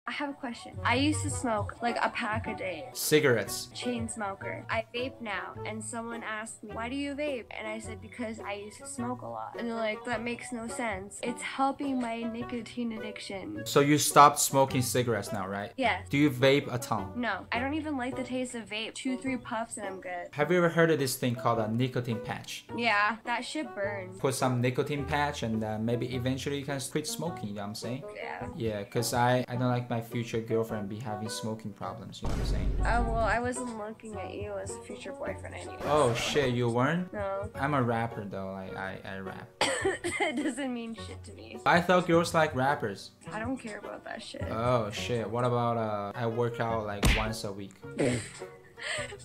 I have a question. I used to smoke like a pack a day. Cigarettes. Chain smoker. I vape now, and someone asked me, why do you vape? And I said, because I used to smoke a lot. And they're like, that makes no sense. It's helping my nicotine addiction. So you stopped smoking cigarettes now, right? Yeah. Do you vape a ton? No, I don't even like the taste of vape. 2-3 puffs and I'm good. Have you ever heard of this thing called a nicotine patch? Yeah, that shit burns. Put some nicotine patch and maybe eventually you can quit smoking, you know what I'm saying? Yeah. Yeah, because I don't like my future girlfriend be having smoking problems, you know what I'm saying? Oh, well, I wasn't looking at you as a future boyfriend anyway. Oh shit, you weren't? No. I'm a rapper though, I rap. It doesn't mean shit to me. I thought girls like rappers. I don't care about that shit. Oh shit, what about I work out like once a week?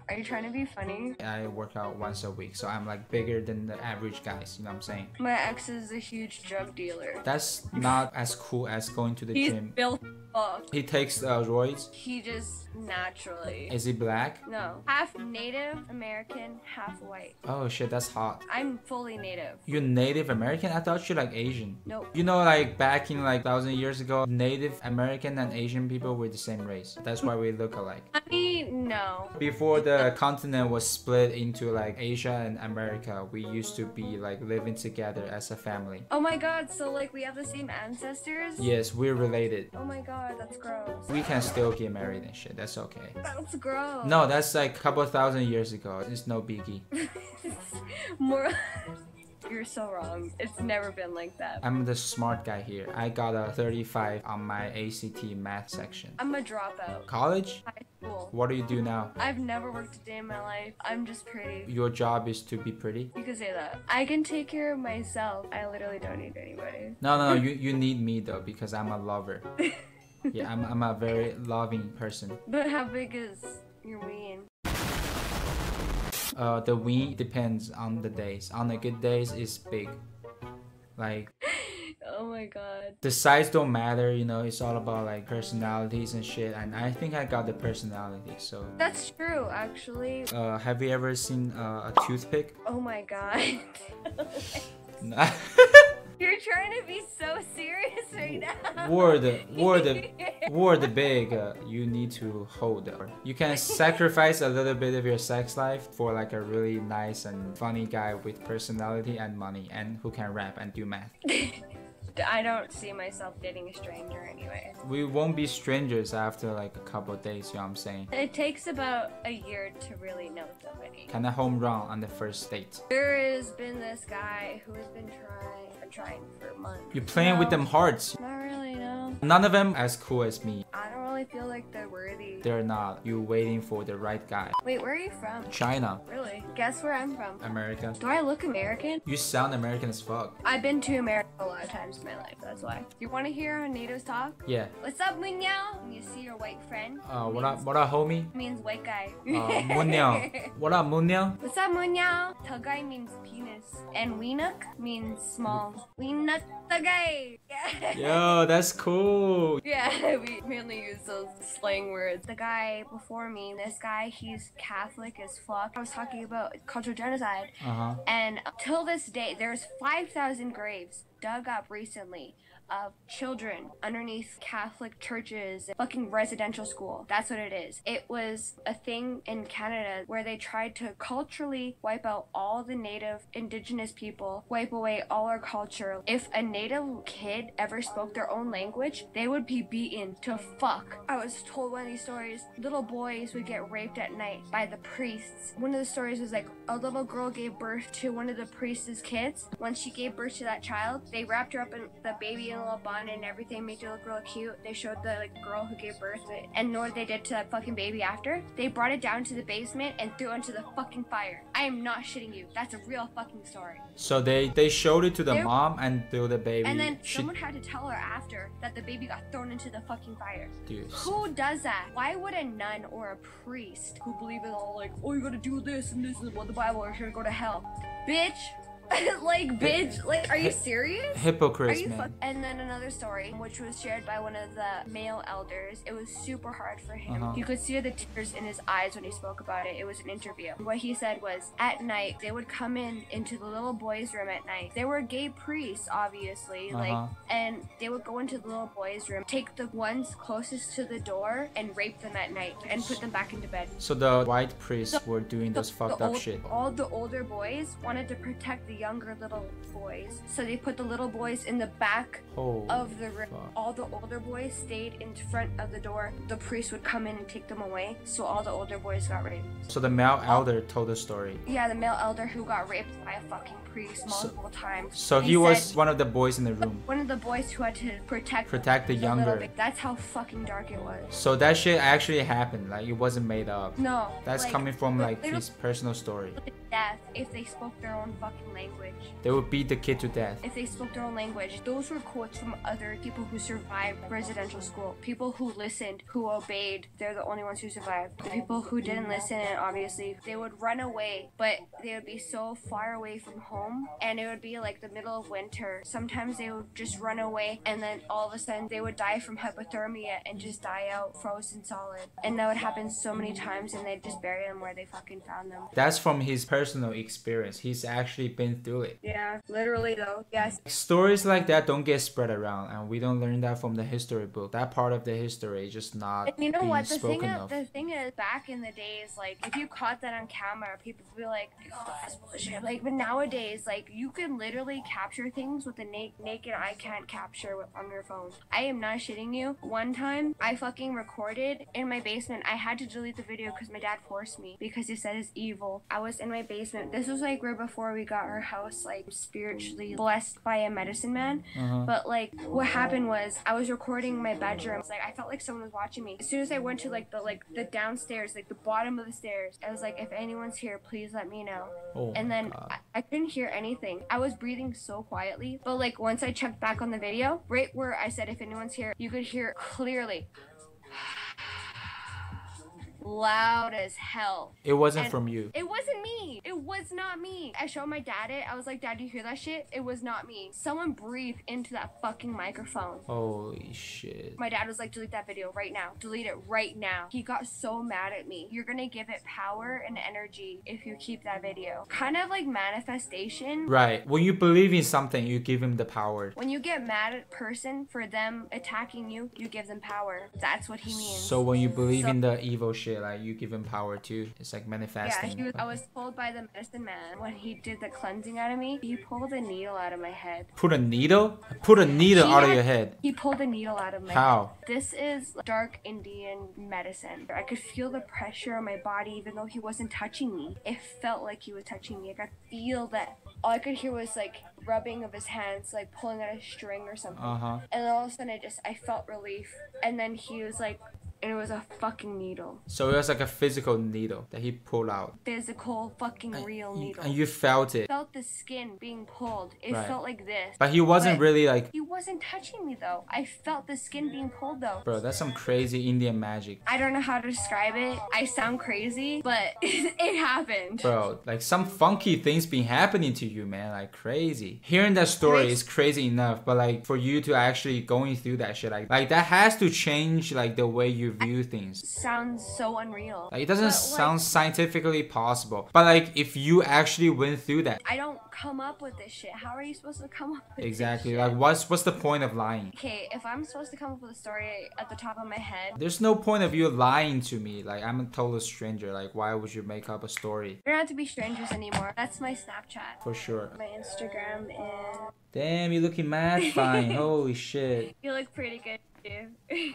Are you trying to be funny? I work out once a week, so I'm like bigger than the average guys, you know what I'm saying? My ex is a huge drug dealer. That's not as cool as going to the gym. He's built up. He takes roids. He just naturally. Is he black? No. Half Native American, half white. Oh shit, that's hot. I'm fully Native. You're Native American? I thought you're like Asian. Nope. You know, like back in like 1,000 years ago, Native American and Asian people were the same race. That's why we look alike. I mean, no. Before the continent was split into like Asia and America, we used to be like living together as a family. Oh my god, so like we have the same ancestors? Yes, we're related. Oh my god, that's gross. We can still get married and shit. That's okay. That's gross. No, that's like a couple thousand years ago. It's no biggie. More. You're so wrong. It's never been like that. I'm the smart guy here. I got a 35 on my ACT math section. I'm a dropout. College? High school. What do you do now? I've never worked a day in my life. I'm just pretty. Your job is to be pretty? You could say that. I can take care of myself. I literally don't need anybody. No, you need me though because I'm a lover. Yeah, I'm a very loving person. But how big is your ween? The ween depends on the days. On the good days, it's big. Like, oh my god. the size don't matter, you know, it's all about like personalities and shit. And I think I got the personality, so. That's true, actually. Have you ever seen a toothpick? Oh my god. You're trying to be so serious right now. Word big, you need to hold. You can sacrifice a little bit of your sex life for like a really nice and funny guy with personality and money and who can rap and do math. I don't see myself dating a stranger anyway. We won't be strangers after like a couple of days, you know what I'm saying? It takes about a year to really know somebody. Kind of home run on the first date. There has been this guy who has been trying for months. You're playing with them hearts. Not really, no. None of them as cool as me. I don't really feel like they're worthy. They're not. You're waiting for the right guy. Wait, where are you from? China. Really? Guess where I'm from? America. Do I look American? You sound American as fuck. I've been to America a lot of times in my life, that's why. You want to hear how natives talk? Yeah. What's up, Munyao? When you see your white friend. What up, homie? Means white guy. Munyao. What up, Munyao? What's up, Munyao? Tagay means penis. And Weenuk means small. Weenuk Tagay. Yeah. Yo, that's cool. Yeah, we mainly use those slang words. The guy before me, this guy, he's Catholic as fuck. I was talking about cultural genocide. And till this day, there's 5,000 graves dug up recently of children underneath Catholic churches, fucking residential school. That's what it is. It was a thing in Canada where they tried to culturally wipe out all the native indigenous people, wipe away all our culture. If a native kid ever spoke their own language, they would be beaten to fuck. I was told one of these stories, little boys would get raped at night by the priests. One of the stories was like a little girl gave birth to one of the priest's kids. When she gave birth to that child, they wrapped her up in the baby in a little bun and everything, made her look real cute. They showed the girl who gave birth to it, and know what they did to that fucking baby after? They brought it down to the basement and threw it into the fucking fire. I am not shitting you. That's a real fucking story. So they showed it to the mom and threw the baby. And then someone had to tell her after that the baby got thrown into the fucking fire. Dude. Who does that? Why would a nun or a priest who believe in all like, oh, you gotta do this and this is what the Bible or you're gonna go to hell? Bitch, Like, bitch, like, are you serious? Hypocrites, man. And then another story, which was shared by one of the male elders. It was super hard for him. You could see the tears in his eyes when he spoke about it. It was an interview. What he said was, at night, they would come into the little boys' room at night. They were gay priests, obviously, like, and they would go into the little boys' room, take the ones closest to the door, and rape them at night, and put them back into bed. So the white priests were doing those fucked up shit. All the older boys wanted to protect the younger little boys, so they put the little boys in the back of the room. All the older boys stayed in front of the door. The priest would come in and take them away, so all the older boys got raped. So the male elder told the story. Yeah, the male elder who got raped by a fucking priest multiple times. So he was one of the boys in the room. One of the boys who had to protect the younger. That's how fucking dark it was. So that shit actually happened. Like, it wasn't made up. No. That's like, coming from like his personal story. Death if they spoke their own fucking language. They would beat the kid to death. If they spoke their own language. Those were quotes from other people who survived residential school. People who listened, who obeyed, they're the only ones who survived. The people who didn't listen, obviously, they would run away, but they would be so far away from home, and it would be like the middle of winter. Sometimes they would just run away, and then all of a sudden they would die from hypothermia and just die out frozen solid. And that would happen so many times, and they'd just bury them where they fucking found them. That's from his personal experience. He's actually been through it. Yeah, literally though. Yes. Stories like that don't get spread around, and we don't learn that from the history book. That part of the history is just not and you know being what? The thing is, back in the days, like, if you caught that on camera, people would be like, oh, that's bullshit. Like, but nowadays, like, you can literally capture things with a naked eye can't capture on your phone. I am not shitting you. One time, I fucking recorded in my basement. I had to delete the video because my dad forced me because he said it's evil. I was in my basement. This was like right before we got our house like spiritually blessed by a medicine man. But like what happened was I was recording in my bedroom. Like I felt like someone was watching me. As soon as I went to the downstairs, like the bottom of the stairs, I was like, if anyone's here, please let me know. And then I couldn't hear anything. I was breathing so quietly. But like once I checked back on the video, right where I said if anyone's here, you could hear clearly. Loud as hell. It wasn't from you. It wasn't me. It was not me. I showed my dad it. I was like, Dad, do you hear that shit? It was not me. Someone breathed into that fucking microphone. Holy shit. My dad was like, delete that video right now. Delete it right now. He got so mad at me. You're gonna give it power and energy if you keep that video. Kind of like manifestation. Right. When you believe in something, you give him the power. When you get mad at a person for them attacking you, you give them power. That's what he means. So when you believe in the evil shit, like you give him power too. It's like manifesting. Yeah, I was told by the medicine man when he did the cleansing out of me, he pulled a needle out of my head. Put a needle? Put a needle out of your head. He pulled a needle out of my head. This is dark Indian medicine. I could feel the pressure on my body even though he wasn't touching me. It felt like he was touching me. I could feel that. All I could hear was like rubbing of his hands, like pulling at a string or something. And then all of a sudden I felt relief. And then he was like, and it was a fucking needle. So it was like a physical needle that he pulled out. Physical, fucking real needle. And you felt it. I felt the skin being pulled. It felt like this. But he wasn't really like... He wasn't touching me though. I felt the skin being pulled though. Bro, that's some crazy Indian magic. I don't know how to describe it. I sound crazy, but it happened. Bro, like some funky things been happening to you, man. Like crazy. Hearing that story is crazy enough, but like for you to actually going through that shit, like that has to change like the way you view things. Sounds so unreal. Like it doesn't sound scientifically possible. But like if you actually went through that. I don't come up with this shit. How are you supposed to come up with exactly. This shit? Like what's the point of lying? Okay, if I'm supposed to come up with a story at the top of my head. There's no point of you lying to me. Like I'm a total stranger. Like why would you make up a story? We don't have to be strangers anymore. That's my Snapchat. For sure. My Instagram is... Damn, you're looking mad fine. Holy shit. You look pretty good too.